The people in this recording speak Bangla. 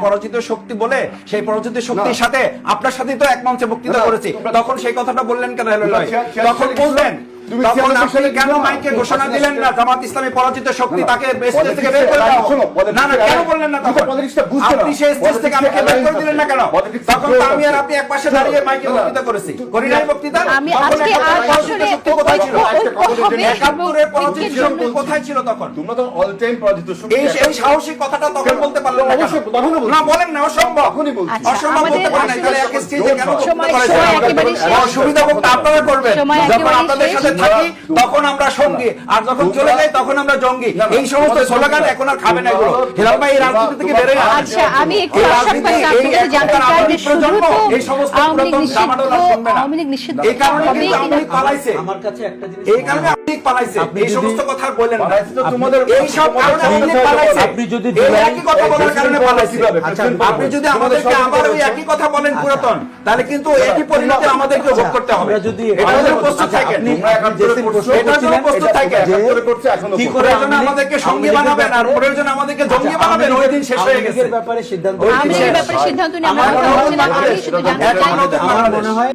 পরাজিত শক্তি বলে সেই পরাজিত শক্তির সাথে আপনার সাথে তো এক মঞ্চে বক্তৃতা করেছি, তখন সেই কথাটা বললেন কেন? তখন বললেন, তখন আপনি কেন মাইকে ঘোষণা দিলেন না জামাত ইসলামী পরাজিত শক্তি, তাকে স্টেজ থেকে বের করে দাও? না না, কেন বললেন না? তখন আপনি সেই স্টেজ থেকে আমাকে বের করে দিলেন না কেন? তখন তো আমি আর আপনি এক পাশে দাঁড়িয়ে মাইকে বক্তৃতা করেছি, করি নাই বক্তৃতা? আমি আজকে আর আসলে কোথায় ছিল? ৭১-এর পরাজিত শক্তি কোথায় ছিল তখন? তোমরা তো অল টাইম পরাজিত শক্তি। এই সাহসী কথাটা তখন বলতে পারলেন না? অবশ্যই তখন বলছি না, বলেন না, অসম্ভব। তখনই বলছি অসম্ভব বলতে পারেন না, তাহলে এক স্টেজে কেন সময় একেবারে শেষ। অসুবিধা বলতে আপনারা করবেন, সময় যখন একেবারে আপনাদের সাথে শেষ। থাকি তখন আমরা সঙ্গী, আর যখন চলে যাই তখন আমরা জঙ্গি। এই সমস্ত স্লোগান এখন আর খাবে না এগুলো। হেলাল ভাই এই রাজনীতি থেকে বের হয়ে আসেন। আচ্ছা, আমি একটু আশঙ্কা আপনার কাছে জানতে চাই যে শুধু তো এই সমস্ত আওয়ামী লীগ পুরাতন নিষিদ্ধ, জামানোরা শুনবে না। আওয়ামী লীগ নিষিদ্ধ এই কারণে হবে কিন্তু আওয়ামী কিনা? লীগ পালাইছে, আমার কাছে একটা জিনিস এই কারণে আওয়ামী লীগ পালাইছে। এই সমস্ত কথা বললেন না, তোমাদের এই সব কারণে আওয়ামী লীগ পালাইছে। আপনি যদি এই একই কথা বলার কারণে পালাইছে। আপনি যদি আমাদেরকে আবার ওই একই কথা বলেন পুরাতন, তাহলে কিন্তু একই পরিণতি আমাদেরকে ভোগ করতে হবে। আমরা যদি এটা জন্য প্রস্তুত থাকেন, এটার জন্য প্রস্তুত থাকেন। কি করে জন্য আমাদেরকে সঙ্গী বানাবেন আর পরের জন্য আমাদেরকে জঙ্গি বানাবেন, ওই দিন শেষ হয়ে গেছে। ব্যাপারে সিদ্ধান্ত আওয়ামী লীগের ব্যাপারে সিদ্ধান্ত নিয়ে আমরা কথা বলছি না। আমি শুধু জানতে চাই আমার মনে হয়